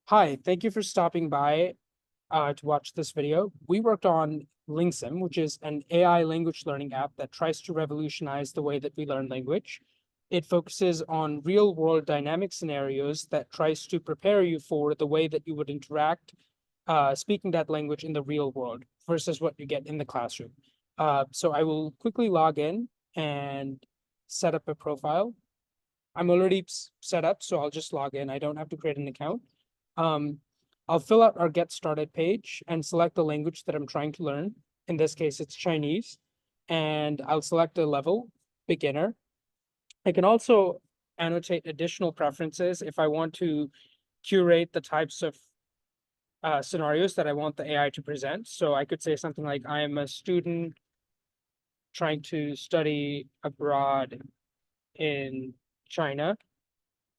Hi, thank you for stopping by to watch this video. We worked on LingSim, which is an AI language learning app that tries to revolutionize the way that we learn language. It focuses on real-world dynamic scenarios that tries to prepare you for the way that you would interact speaking that language in the real world versus what you get in the classroom. So I will quickly log in and set up a profile. I'm already set up, so I'll just log in. I don't have to create an account. Um, I'll fill out our get started page and select the language that I'm trying to learn. In this case, it's Chinese. And I'll select a level, beginner. I can also annotate additional preferences if I want to curate the types of scenarios that I want the AI to present. So I could say something like, I am a student trying to study abroad in China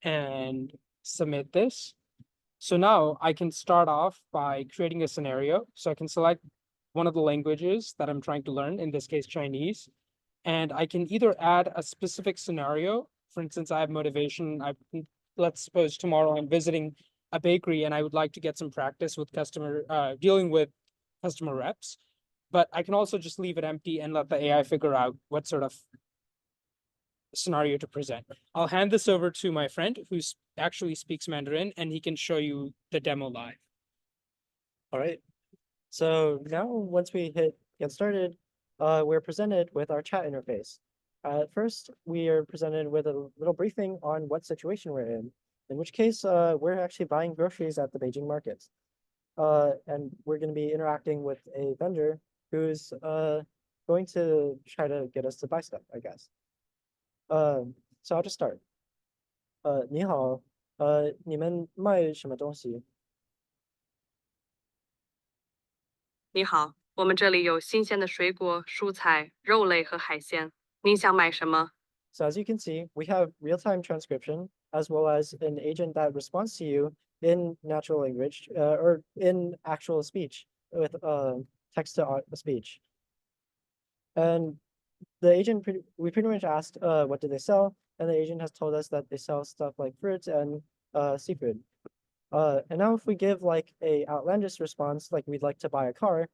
and submit this. So now I can start off by creating a scenario. So I can select one of the languages that I'm trying to learn, in this case, Chinese. And I can either add a specific scenario. For instance, I have motivation. Let's suppose tomorrow I'm visiting a bakery and I would like to get some practice with dealing with customer reps. But I can also just leave it empty and let the AI figure out what sort of scenario to present. I'll hand this over to my friend who actually speaks Mandarin, and he can show you the demo live. All right. So now once we hit get started, we're presented with our chat interface. At first, we are presented with a little briefing on what situation we're in which case we're actually buying groceries at the Beijing markets. And we're going to be interacting with a vendor who's going to try to get us to buy stuff, I guess. So I'll just start. 你好，你们卖什么东西？你好，我们这里有新鲜的水果、蔬菜、肉类和海鲜。您想买什么？ So as you can see, we have real-time transcription as well as an agent that responds to you in natural language or in actual speech with text to speech. And the agent, we pretty much asked, what do they sell? And the agent has told us that they sell stuff like fruits and seafood. And now if we give like a outlandish response, like we'd like to buy a car,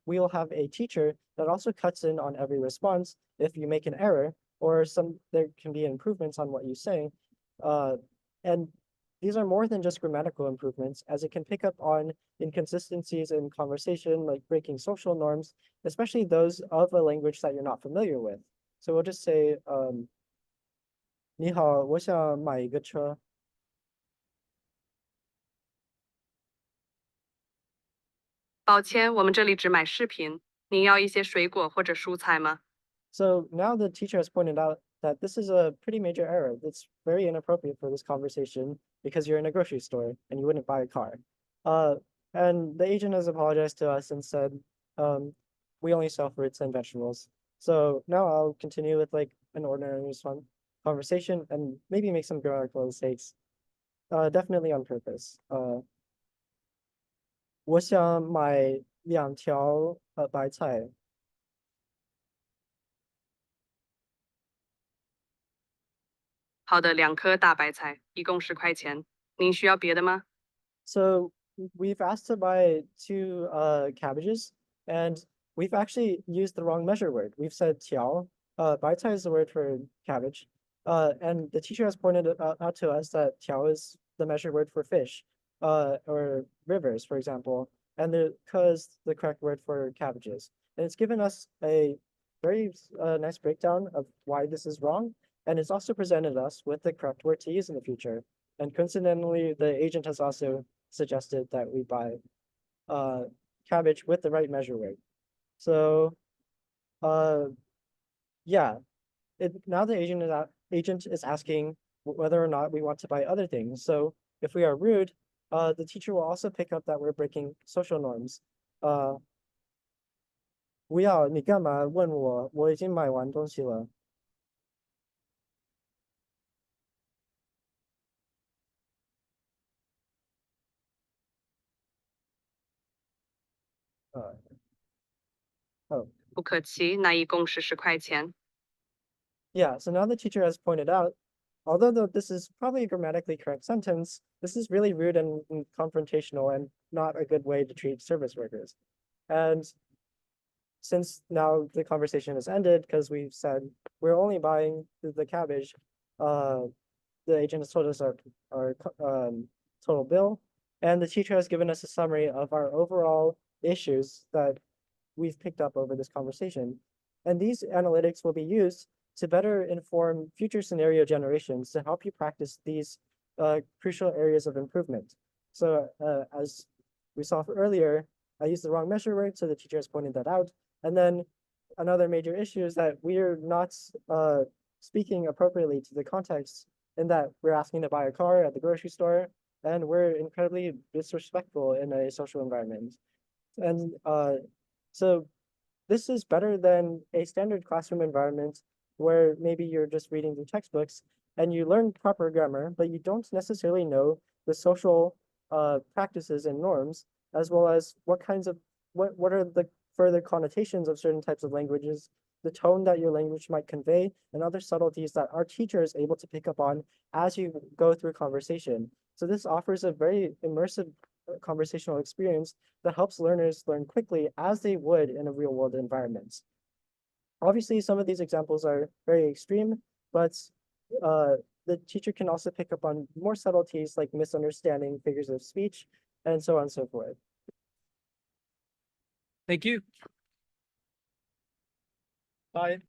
we will have a teacher that also cuts in on every response if you make an error or there can be improvements on what you say. And these are more than just grammatical improvements, as it can pick up on inconsistencies in conversation, like breaking social norms, especially those of a language that you're not familiar with. So we'll just say, 你好，我想买一个车。抱歉，我们这里只买饰品。您要一些水果或者蔬菜吗？ So now the teacher has pointed out that this is a pretty major error. That's very inappropriate for this conversation because you're in a grocery store and you wouldn't buy a car. And the agent has apologized to us and said, we only sell fruits and vegetables. So now I'll continue with like an ordinary conversation and maybe make some grammatical mistakes. Definitely on purpose. 我想买两条白菜。好的，2颗大白菜，一共10块钱。您需要别的吗？ So we've asked to buy 2 cabbages, and we've actually used the wrong measure word. We've said tiao. Baicai is the word for cabbage. And the teacher has pointed out to us that tiao is the measure word for fish, or rivers, for example, and the ke is the correct word for cabbages. And it's given us a very nice breakdown of why this is wrong, and it's also presented us with the correct word to use in the future. And coincidentally, the agent has also suggested that we buy cabbage with the right measure weight. So yeah, now the agent is asking whether or not we want to buy other things. So if we are rude, the teacher will also pick up that we're breaking social norms. 不要，你干嘛问我？我已经买完东西了。Oh, 不客气，那一共是10块钱。 yeah. So now the teacher has pointed out Although this is probably a grammatically correct sentence, this is really rude and confrontational and not a good way to treat service workers. And since now the conversation has ended because we've said we're only buying the cabbage, the agent has told us our total bill, and the teacher has given us a summary of our overall issues that we've picked up over this conversation. And these analytics will be used to better inform future scenario generations to help you practice these crucial areas of improvement. So as we saw earlier, I used the wrong measure word, so the teacher has pointed that out. And then another major issue is that we're not speaking appropriately to the context in that we're asking to buy a car at the grocery store, and we're incredibly disrespectful in a social environment. And so this is better than a standard classroom environment where maybe you're just reading through textbooks and you learn proper grammar, but you don't necessarily know the social practices and norms, as well as what are the further connotations of certain types of languages, the tone that your language might convey, and other subtleties that our teacher is able to pick up on as you go through conversation. So this offers a very immersive conversational experience that helps learners learn quickly as they would in a real world environment. Obviously, some of these examples are very extreme, but the teacher can also pick up on more subtleties like misunderstanding figures of speech and so on and so forth. Thank you. Bye.